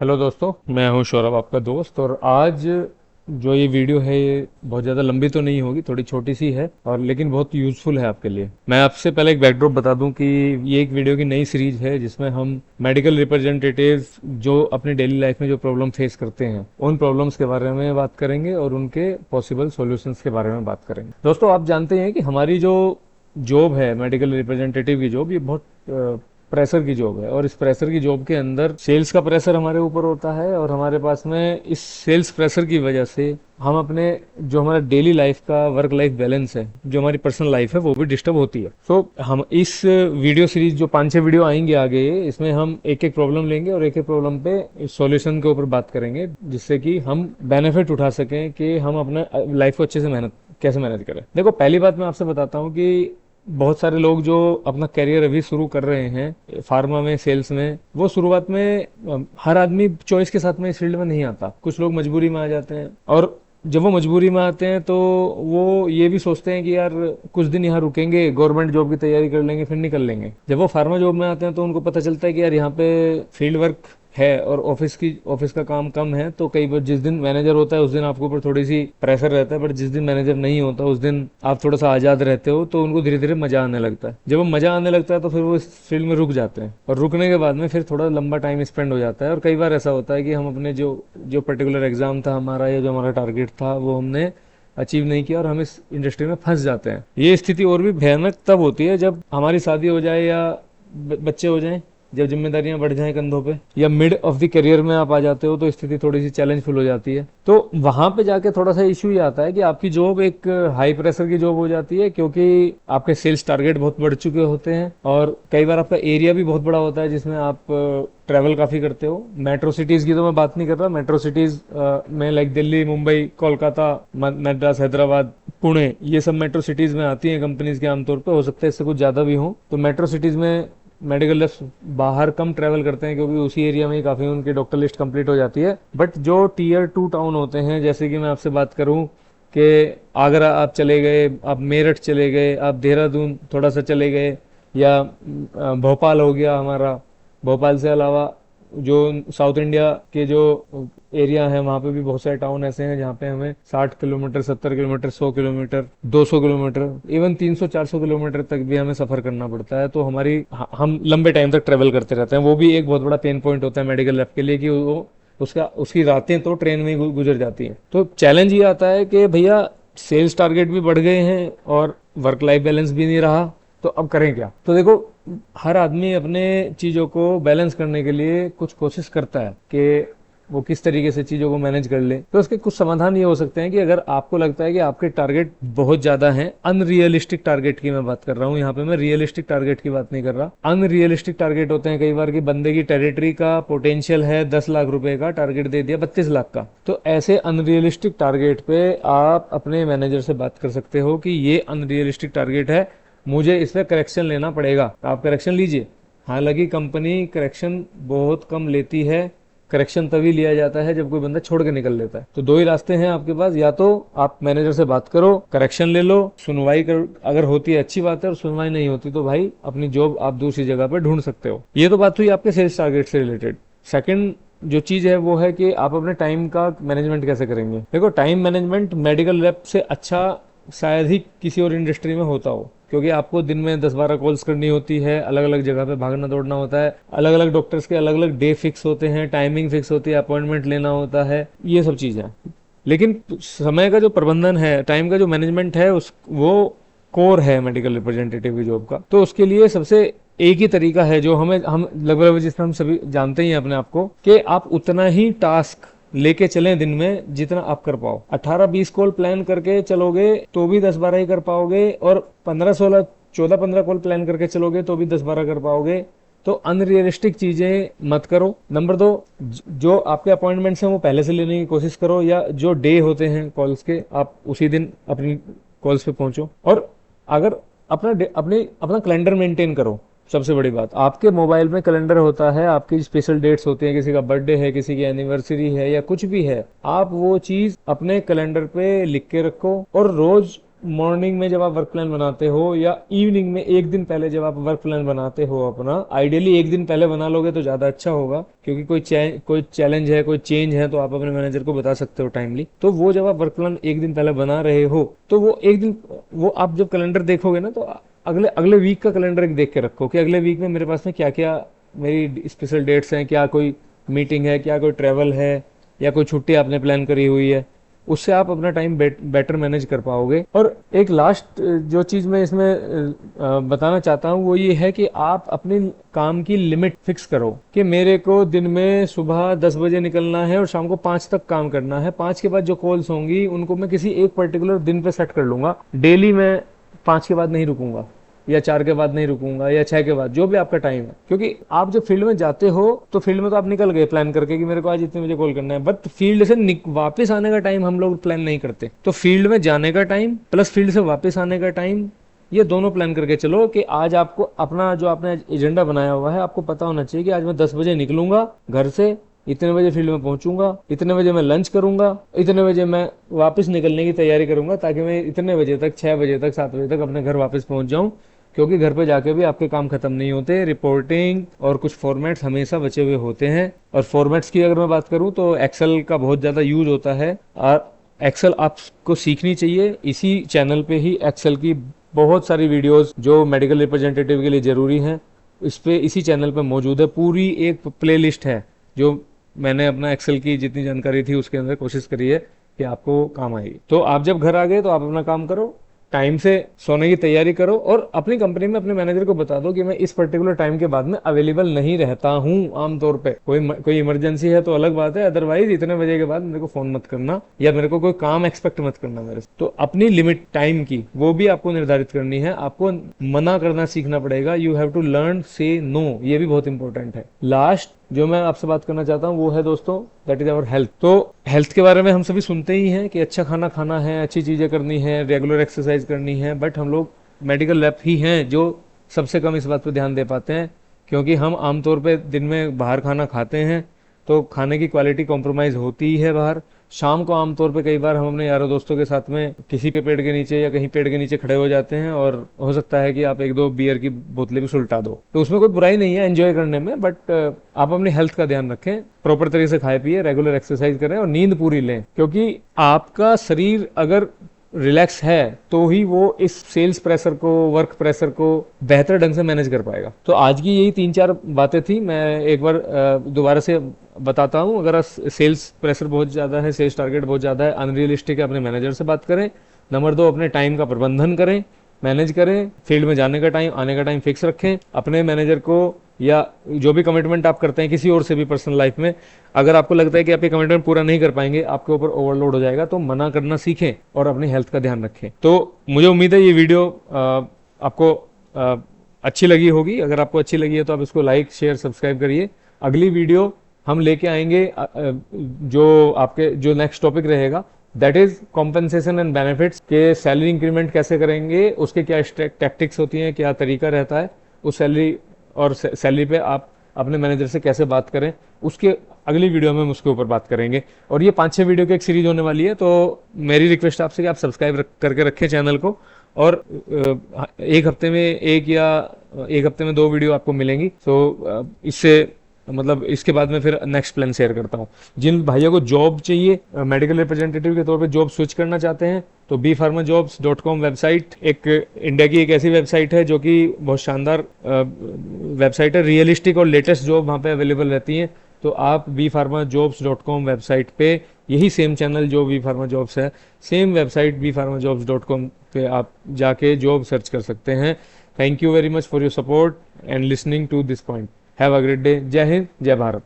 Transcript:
Hello दोस्तों, मैं हूं सौरभ, आपका दोस्त। और आज जो ये वीडियो है ये बहुत ज़्यादा लंबी तो नहीं होगी, थोड़ी छोटी सी है और लेकिन बहुत यूज़फुल है आपके लिए। मैं आपसे पहले एक बैकड्रॉप बता दूं कि ये एक वीडियो की नई सीरीज है जिसमें हम मेडिकल रिप्रेजेंटेटिव्स जो अपनी डेली लाइफ में जो प्रॉब्लम फेस करते हैं उन प्रॉब्लम्स के बारे में बात करेंगे और उनके पॉसिबल सॉल्यूशंस के बारे में बात करेंगे। दोस्तों, आप जानते हैं कि हमारी जो जॉब है मेडिकल रिप्रेजेंटेटिव की जॉब, ये बहुत प्रेशर की जॉब है। और इस प्रेशर की जॉब के अंदर सेल्स का प्रेशर हमारे ऊपर होता है और हमारे पास में इस सेल्स प्रेशर की वजह से हम अपने जो हमारा डेली लाइफ का वर्क लाइफ बैलेंस है, जो हमारी पर्सनल लाइफ है, वो भी डिस्टर्ब होती है। हम इस वीडियो सीरीज जो 5-6 वीडियो आएंगे आगे, इसमें हम एक एक प्रॉब्लम लेंगे और एक एक प्रॉब्लम पे सॉल्यूशन के ऊपर बात करेंगे, जिससे कि हम बेनिफिट उठा सकें कि हम अपने लाइफ को अच्छे से कैसे मैनेज करें। देखो, पहली बात मैं आपसे बताता हूँ कि बहुत सारे लोग जो अपना करियर अभी शुरू कर रहे हैं फार्मा में, सेल्स में, वो शुरुआत में हर आदमी चॉइस के साथ में इस फील्ड में नहीं आता। कुछ लोग मजबूरी में आ जाते हैं और जब वो मजबूरी में आते हैं तो वो ये भी सोचते हैं कि यार कुछ दिन यहाँ रुकेंगे, गवर्नमेंट जॉब की तैयारी कर लेंगे, फिर निकल लेंगे। जब वो फार्मा जॉब में आते हैं तो उनको पता चलता है कि यार यहाँ पे फील्ड वर्क है और ऑफिस का काम कम है। तो कई बार जिस दिन मैनेजर होता है उस दिन आपके ऊपर थोड़ी सी प्रेशर रहता है, पर जिस दिन मैनेजर नहीं होता उस दिन आप थोड़ा सा आजाद रहते हो। तो उनको धीरे धीरे मजा आने लगता है। जब वो मजा आने लगता है तो फिर वो इस फील्ड में रुक जाते हैं और रुकने के बाद में फिर थोड़ा लंबा टाइम स्पेंड हो जाता है। और कई बार ऐसा होता है कि हम अपने जो जो पर्टिकुलर एग्जाम था हमारा या जो हमारा टारगेट था वो हमने अचीव नहीं किया और हम इस इंडस्ट्री में फंस जाते हैं। ये स्थिति और भी भयानक तब होती है जब हमारी शादी हो जाए या बच्चे हो जाएं, जब जिम्मेदारियां बढ़ जाएं कंधों पे, या मिड ऑफ द करियर में आप आ जाते हो तो स्थिति थोड़ी सी चैलेंजफुल हो जाती है। तो वहां पे जाके थोड़ा सा इश्यू ये आता है कि आपकी जॉब एक हाई प्रेशर की जॉब हो जाती है, क्योंकि आपके सेल्स टारगेट बहुत बढ़ चुके होते हैं और कई बार आपका एरिया भी बहुत बड़ा होता है जिसमें आप ट्रैवल काफी करते हो। मेट्रो सिटीज की तो मैं बात नहीं कर रहा। मेट्रो सिटीज में लाइक दिल्ली, मुंबई, कोलकाता, मद्रास, हैदराबाद, पुणे, ये सब मेट्रो सिटीज में आती हैं कंपनीज के। आमतौर पे हो सकता है इससे कुछ ज्यादा भी हो। तो मेट्रो सिटीज में मेडिकल रेप्स बाहर कम ट्रैवल करते हैं क्योंकि उसी एरिया में ही काफी उनकी डॉक्टर लिस्ट कंप्लीट हो जाती है। बट जो टीयर 2 टाउन होते हैं, जैसे कि मैं आपसे बात करूं कि आगरा आप चले गए, आप मेरठ चले गए, आप देहरादून थोड़ा सा चले गए, या भोपाल हो गया हमारा। भोपाल से अलावा जो साउथ इंडिया के जो एरिया है वहां पे भी बहुत सारे टाउन ऐसे हैं जहाँ पे हमें 60 kilometre, 70 kilometre, 100 kilometre, 200 kilometre, even 300-400 kilometre तक भी हमें सफर करना पड़ता है। तो हम लंबे टाइम तक ट्रेवल करते रहते हैं। वो भी एक बहुत बड़ा पेन पॉइंट होता है मेडिकल लैब के लिए कि वो उसकी रातें तो ट्रेन में ही गुजर जाती हैं। तो चैलेंज ये आता है कि भैया सेल्स टारगेट भी बढ़ गए हैं और वर्क लाइफ बैलेंस भी नहीं रहा, तो अब करें क्या। तो देखो, हर आदमी अपने चीजों को बैलेंस करने के लिए कुछ कोशिश करता है कि वो किस तरीके से चीजों को मैनेज कर ले। तो उसके कुछ समाधान ये हो सकते हैं कि अगर आपको लगता है कि आपके टारगेट बहुत ज्यादा हैं, अनरियलिस्टिक टारगेट की मैं बात कर रहा हूं यहाँ पे, मैं रियलिस्टिक टारगेट की बात नहीं कर रहा। अनरियलिस्टिक टारगेट होते हैं कई बार कि बंदे की टेरिटरी का पोटेंशियल है 10 लाख रुपए का, टारगेट दे दिया 32 लाख का। तो ऐसे अनरियलिस्टिक टारगेट पे आप अपने मैनेजर से बात कर सकते हो कि ये अनरियलिस्टिक टारगेट है, मुझे इस पर करेक्शन लेना पड़ेगा। आप करेक्शन लीजिए। हालांकि कंपनी करेक्शन बहुत कम लेती है। करेक्शन तभी लिया जाता है जब कोई बंदा छोड़ के निकल लेता है। तो दो ही रास्ते हैं आपके पास, या तो आप मैनेजर से बात करो, करेक्शन ले लो, सुनवाई कर, अगर होती है अच्छी बात है, और सुनवाई नहीं होती तो भाई अपनी जॉब आप दूसरी जगह पर ढूंढ सकते हो। ये तो बात हुई आपके सेल्स टारगेट से रिलेटेड। सेकंड जो चीज है वो है कि आप अपने टाइम का मैनेजमेंट कैसे करेंगे। देखो, टाइम मैनेजमेंट मेडिकल रैप से अच्छा शायद ही किसी और इंडस्ट्री में होता हो, क्योंकि आपको दिन में 10-12 कॉल्स करनी होती है, अलग अलग जगह पे भागना दौड़ना होता है, अलग अलग डॉक्टर्स के अलग अलग डे फिक्स होते हैं, टाइमिंग फिक्स होती है, अपॉइंटमेंट लेना होता है, ये सब चीजें। लेकिन समय का जो प्रबंधन है, टाइम का जो मैनेजमेंट है, उस वो कोर है मेडिकल रिप्रेजेंटेटिव की जॉब का। तो उसके लिए सबसे एक ही तरीका है जो हम लगभग जिसमें हम सभी जानते ही हैं अपने आप को, कि आप उतना ही टास्क लेके चलें दिन में जितना आप कर पाओ। 18-20 कॉल प्लान करके चलोगे तो भी 10-12 ही कर पाओगे, और 15-16, 14-15 कॉल प्लान करके चलोगे तो भी 10-12 कर पाओगे। तो अनरियलिस्टिक चीजें मत करो। नंबर 2, जो आपके अपॉइंटमेंट्स हैं वो पहले से लेने की कोशिश करो, या जो डे होते हैं कॉल्स के, आप उसी दिन अपनी कॉल्स पे पहुंचो। और अगर अपना कैलेंडर मेंटेन करो। सबसे बड़ी बात, आपके मोबाइल में कैलेंडर होता है, आपकी स्पेशल डेट्स होती हैं, किसी का बर्थडे है, किसी की एनिवर्सरी है, या कुछ भी है, आप वो चीज अपने कैलेंडर पे लिख के रखो और रोज मॉर्निंग में जब आप वर्क प्लान बनाते हो या इवनिंग में एक दिन पहले जब आप वर्क प्लान बनाते हो अपना, आइडियली एक दिन पहले बना लोगे तो ज़्यादा अच्छा होगा, क्योंकि कोई चैलेंज है, कोई चेंज है तो आप अपने मैनेजर को बता सकते हो टाइमली। तो वो जब आप वर्क प्लान एक दिन पहले बना रहे हो तो वो एक दिन, वो आप जब कैलेंडर देखोगे ना तो अगले अगले वीक का कैलेंडर एक देख के रखो कि अगले वीक में मेरे पास में क्या क्या मेरी स्पेशल डेट्स हैं, क्या कोई मीटिंग है, क्या कोई ट्रैवल है, या कोई छुट्टी आपने प्लान करी हुई है। उससे आप अपना टाइम बेटर मैनेज कर पाओगे। और एक लास्ट जो चीज़ मैं इसमें बताना चाहता हूँ वो ये है कि आप अपनी काम की लिमिट फिक्स करो कि मेरे को दिन में सुबह 10 बजे निकलना है और शाम को 5 तक काम करना है। 5 के बाद जो कॉल्स होंगी उनको मैं किसी एक पर्टिकुलर दिन पे सेट कर लूंगा। डेली मैं 5 के बाद नहीं रुकूंगा, या 4 के बाद नहीं रुकूंगा, या 6 के बाद, जो भी आपका टाइम है। क्योंकि आप जब फील्ड में जाते हो तो फील्ड में तो आप निकल गए प्लान करके कि मेरे को आज इतने बजे कॉल करना है, बट फील्ड से वापस आने का टाइम हम लोग प्लान नहीं करते। तो फील्ड में जाने का टाइम प्लस फील्ड से वापस आने का टाइम, ये दोनों प्लान करके चलो कि आज आपको अपना जो आपने एजेंडा बनाया हुआ है आपको पता होना चाहिए कि आज मैं 10 बजे निकलूंगा घर से, इतने बजे फील्ड में पहुंचूंगा, इतने बजे मैं लंच करूंगा, इतने बजे मैं वापस निकलने की तैयारी करूंगा, ताकि मैं इतने बजे तक, 6 बजे तक, 7 बजे तक अपने घर वापस पहुंच जाऊं। क्योंकि घर पे जाके भी आपके काम खत्म नहीं होते, रिपोर्टिंग और कुछ फॉर्मेट्स हमेशा बचे हुए होते हैं। और फॉर्मेट्स की अगर मैं बात करूं तो एक्सेल का बहुत ज़्यादा यूज होता है, और एक्सेल आपको सीखनी चाहिए। इसी चैनल पे ही एक्सेल की बहुत सारी वीडियोस जो मेडिकल रिप्रेजेंटेटिव के लिए ज़रूरी हैं, इस पे इसी चैनल पे मौजूद है। पूरी एक प्लेलिस्ट है जो मैंने अपना एक्सेल की जितनी जानकारी थी उसके अंदर कोशिश करी है कि आपको काम आएगी। तो आप जब घर आ गए तो आप अपना काम करो, टाइम से सोने की तैयारी करो, और अपनी कंपनी में अपने मैनेजर को बता दो कि मैं इस पर्टिकुलर टाइम के बाद में अवेलेबल नहीं रहता हूँ। आमतौर पे कोई इमरजेंसी है तो अलग बात है, अदरवाइज इतने बजे के बाद मेरे को फोन मत करना, या मेरे को कोई काम एक्सपेक्ट मत करना मेरे से। तो अपनी लिमिट टाइम की वो भी आपको निर्धारित करनी है। आपको मना करना सीखना पड़ेगा। यू हैव टू लर्न से नो, ये भी बहुत इंपॉर्टेंट है। लास्ट जो मैं आपसे बात करना चाहता हूँ वो है दोस्तों, दैट इज आवर हेल्थ। तो हेल्थ के बारे में हम सभी सुनते ही हैं कि अच्छा खाना खाना है, अच्छी चीज़ें करनी है, रेगुलर एक्सरसाइज करनी है, बट हम लोग मेडिकल लैब ही हैं जो सबसे कम इस बात पर ध्यान दे पाते हैं। क्योंकि हम आमतौर पे दिन में बाहर खाना खाते हैं तो खाने की क्वालिटी कॉम्प्रोमाइज़ होती ही है बाहर। शाम को आमतौर पे कई बार हम अपने यारों दोस्तों के साथ में किसी के पेड़ के नीचे या कहीं पेड़ के नीचे खड़े हो जाते हैं, और हो सकता है कि आप 1-2 बियर की बोतलें भी सुलटा दो। तो उसमें कोई बुराई नहीं है एंजॉय करने में, बट आप अपनी हेल्थ का ध्यान रखें, प्रॉपर तरीके से खाए पिए, रेगुलर एक्सरसाइज करें और नींद पूरी लें। क्योंकि आपका शरीर अगर रिलैक्स है तो ही वो इस सेल्स प्रेशर को, वर्क प्रेशर को बेहतर ढंग से मैनेज कर पाएगा। तो आज की यही 3-4 बातें थी। मैं एक बार दोबारा से बताता हूँ। अगर सेल्स प्रेशर बहुत ज़्यादा है, सेल्स टारगेट बहुत ज़्यादा है, अनरियलिस्टिक है, अपने मैनेजर से बात करें। नंबर 2, अपने टाइम का प्रबंधन करें, मैनेज करें। फील्ड में जाने का टाइम, आने का टाइम फिक्स रखें। अपने मैनेजर को या जो भी कमिटमेंट आप करते हैं किसी और से भी पर्सनल लाइफ में, अगर आपको लगता है कि आप ये कमिटमेंट पूरा नहीं कर पाएंगे, आपके ऊपर ओवरलोड हो जाएगा, तो मना करना सीखें और अपनी हेल्थ का ध्यान रखें। तो मुझे उम्मीद है ये वीडियो आपको अच्छी लगी होगी। अगर आपको अच्छी लगी है तो आप इसको लाइक, शेयर, सब्सक्राइब करिए। अगली वीडियो हम लेके आएंगे जो नेक्स्ट टॉपिक रहेगा, that is compensation and benefits के। सैलरी इंक्रीमेंट कैसे करेंगे, उसके क्या टैक्टिक्स होती हैं, क्या तरीका रहता है, उस सैलरी पे आप अपने मैनेजर से कैसे बात करें, उसके अगली वीडियो में हम उसके ऊपर बात करेंगे। और ये 5-6 वीडियो की एक सीरीज होने वाली है, तो मेरी रिक्वेस्ट आपसे कि आप सब्सक्राइब करके रखें चैनल को, और एक हफ्ते में 2 वीडियो आपको मिलेंगी। तो इससे मतलब इसके बाद में फिर नेक्स्ट प्लान शेयर करता हूँ। जिन भाइयों को जॉब चाहिए, मेडिकल रिप्रेजेंटेटिव के तौर पे जॉब स्विच करना चाहते हैं, तो bpharmajobs.com वेबसाइट एक इंडिया की एक ऐसी वेबसाइट है जो कि बहुत शानदार वेबसाइट है। रियलिस्टिक और लेटेस्ट जॉब वहाँ पे अवेलेबल रहती हैं। तो आप bpharmajobs.com वेबसाइट पे, यही सेम चैनल जो bpharmajobs है, सेम वेबसाइट bpharmajobs.com पे आप जाके जॉब सर्च कर सकते हैं। Thank you very much for your support and listening to this point. Have a great day. जय हिंद, जय भारत।